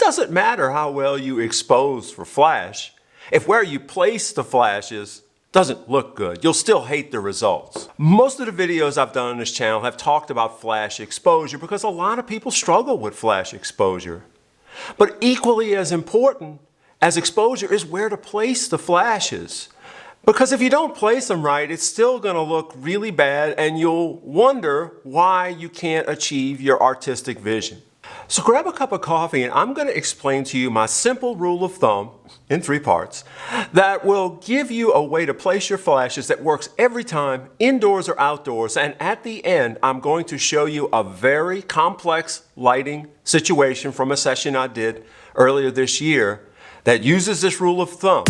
doesn't matter how well you expose for flash. If where you place the flashes doesn't look good, you'll still hate the results. Most of the videos I've done on this channel have talked about flash exposure because a lot of people struggle with flash exposure. But equally as important as exposure is where to place the flashes. Because if you don't place them right, it's still going to look really bad and you'll wonder why you can't achieve your artistic vision. So grab a cup of coffee and I'm going to explain to you my simple rule of thumb in 3 parts that will give you a way to place your flashes that works every time, indoors or outdoors. And at the end, I'm going to show you a very complex lighting situation from a session I did earlier this year that uses this rule of thumb.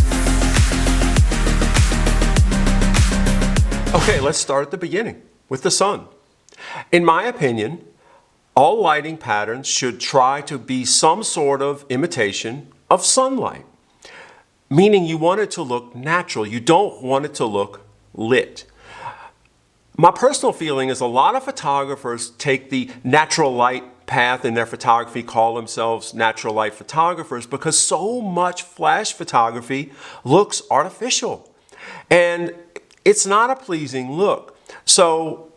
Okay, let's start at the beginning with the sun. In my opinion, all lighting patterns should try to be some sort of imitation of sunlight, meaning you want it to look natural. You don't want it to look lit. My personal feeling is a lot of photographers take the natural light path in their photography, call themselves natural light photographers, because so much flash photography looks artificial. And it's not a pleasing look. So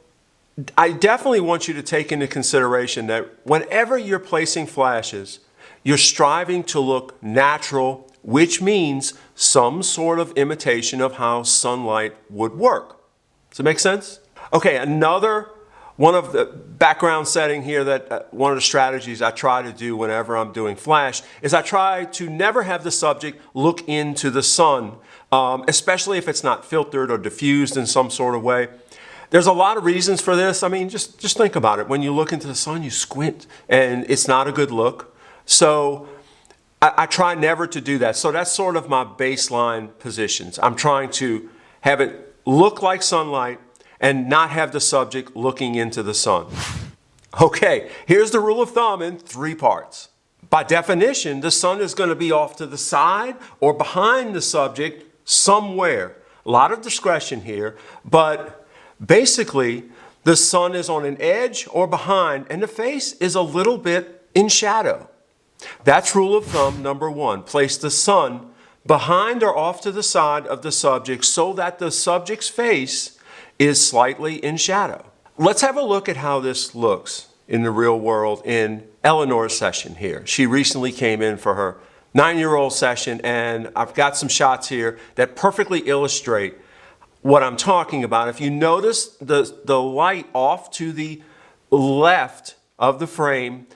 I definitely want you to take into consideration that whenever you're placing flashes, you're striving to look natural, which means some sort of imitation of how sunlight would work. Does it make sense? Okay, another one of the background setting here that one of the strategies I try to do whenever I'm doing flash is I try to never have the subject look into the sun, especially if it's not filtered or diffused in some sort of way. There's a lot of reasons for this. I mean, just think about it. When you look into the sun, you squint and it's not a good look. So I try never to do that. So that's sort of my baseline positions. I'm trying to have it look like sunlight and not have the subject looking into the sun. Okay, here's the rule of thumb in 3 parts. By definition, the sun is going to be off to the side or behind the subject somewhere. A lot of discretion here, but basically the sun is on an edge or behind and the face is a little bit in shadow. That's rule of thumb number 1. Place the sun behind or off to the side of the subject so that the subject's face is slightly in shadow. Let's have a look at how this looks in the real world in Eleanor's session here. She recently came in for her 9-year-old session, and I've got some shots here that perfectly illustrate what I'm talking about. If you notice the light off to the left of the frame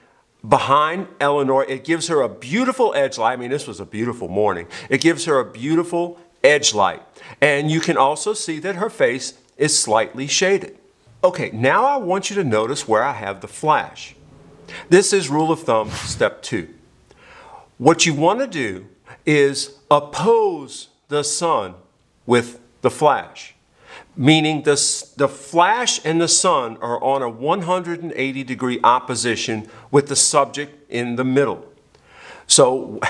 behind Eleanor, it gives her a beautiful edge light. I mean, this was a beautiful morning. It gives her a beautiful edge light. And you can also see that her face is slightly shaded. Okay, now I want you to notice where I have the flash. This is rule of thumb step 2. What you want to do is oppose the sun with the flash, meaning the flash and the sun are on a 180-degree opposition with the subject in the middle. So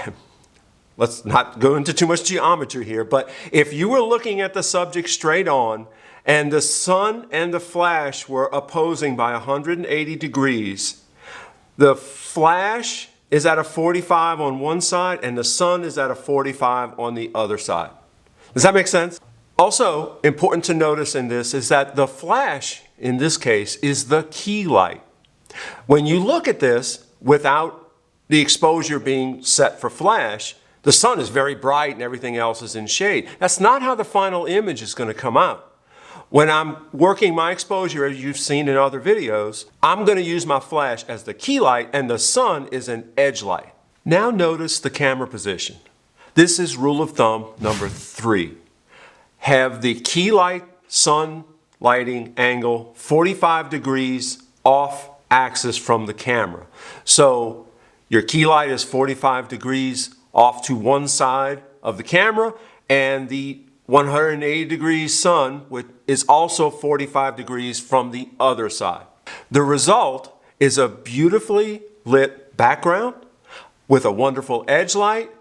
let's not go into too much geometry here, but if you were looking at the subject straight on and the sun and the flash were opposing by 180 degrees, the flash is at a 45 on one side and the sun is at a 45 on the other side. Does that make sense? Also important to notice in this is that the flash in this case is the key light. When you look at this without the exposure being set for flash, the sun is very bright and everything else is in shade. That's not how the final image is going to come out. When I'm working my exposure, as you've seen in other videos, I'm going to use my flash as the key light and the sun is an edge light. Now notice the camera position. This is rule of thumb number 3. Have the key light sun lighting angle 45 degrees off axis from the camera. So your key light is 45 degrees off to one side of the camera, and the 180 degrees sun is also 45 degrees from the other side. The result is a beautifully lit background with a wonderful edge light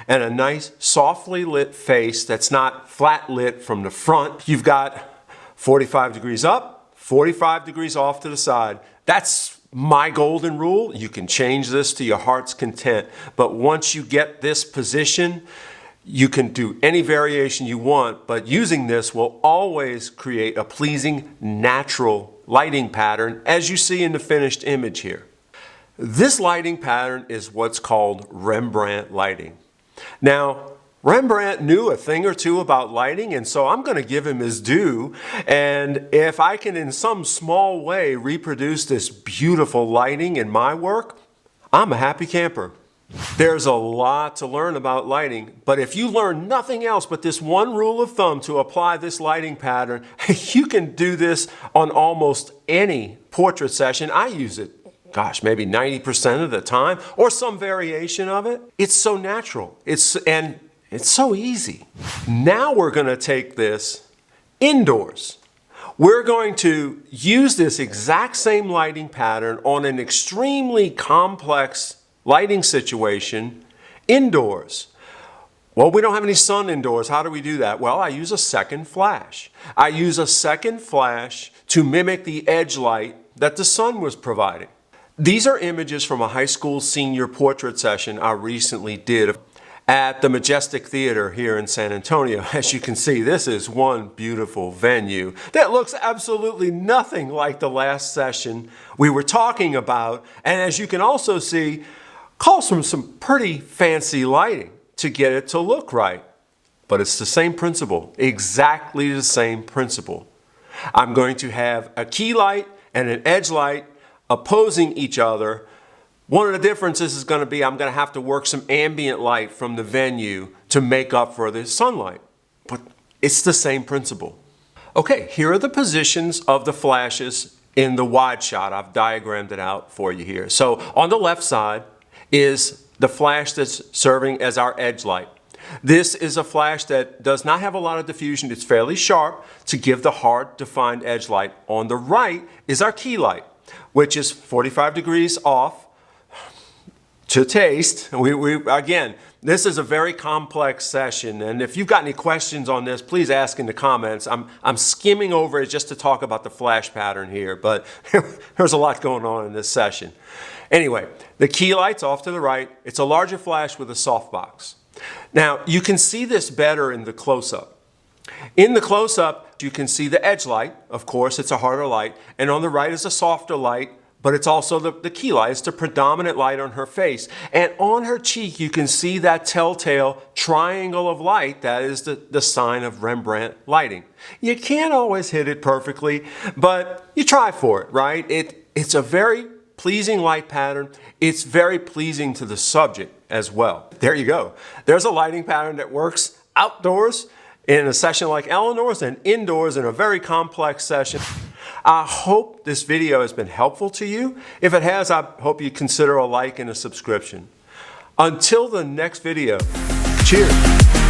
and a nice softly lit face that's not flat lit from the front. You've got 45 degrees up, 45 degrees off to the side. That's My golden rule, you can change this to your heart's content, but once you get this position, you can do any variation you want, but using this will always create a pleasing, natural lighting pattern as you see in the finished image here. This lighting pattern is what's called Rembrandt lighting. Now, Rembrandt knew a thing or two about lighting, and so I'm going to give him his due. And if I can in some small way reproduce this beautiful lighting in my work, I'm a happy camper. There's a lot to learn about lighting, but if you learn nothing else but this one rule of thumb to apply this lighting pattern, you can do this on almost any portrait session. I use it, gosh, maybe 90% of the time, or some variation of it. It's so natural. It's so easy. Now we're going to take this indoors. We're going to use this exact same lighting pattern on an extremely complex lighting situation indoors. Well, we don't have any sun indoors. How do we do that? Well, I use a second flash. I use a second flash to mimic the edge light that the sun was providing. These are images from a high school senior portrait session I recently did at the Majestic Theater here in San Antonio. As you can see, this is one beautiful venue that looks absolutely nothing like the last session we were talking about. And as you can also see, calls from some pretty fancy lighting to get it to look right. But it's the same principle, exactly the same principle. I'm going to have a key light and an edge light opposing each other. One of the differences is going to be I'm going to have to work some ambient light from the venue to make up for the sunlight. But it's the same principle. Okay, here are the positions of the flashes in the wide shot. I've diagrammed it out for you here. So on the left side is the flash that's serving as our edge light. This is a flash that does not have a lot of diffusion. It's fairly sharp to give the hard defined edge light. On the right is our key light, which is 45 degrees off to taste. Again, this is a very complex session, and if you've got any questions on this, please ask in the comments. I'm skimming over it just to talk about the flash pattern here, but there's a lot going on in this session. Anyway, the key light's off to the right. It's a larger flash with a softbox. Now, you can see this better in the close-up. In the close-up, you can see the edge light. Of course, it's a harder light, and on the right is a softer light, but it's also the key light. It's the predominant light on her face. And on her cheek, you can see that telltale triangle of light that is the sign of Rembrandt lighting. You can't always hit it perfectly, but you try for it, right? It's a very pleasing light pattern. It's very pleasing to the subject as well. There you go. There's a lighting pattern that works outdoors in a session like Eleanor's and indoors in a very complex session. I hope this video has been helpful to you. If it has, I hope you consider a like and a subscription. Until the next video, cheers.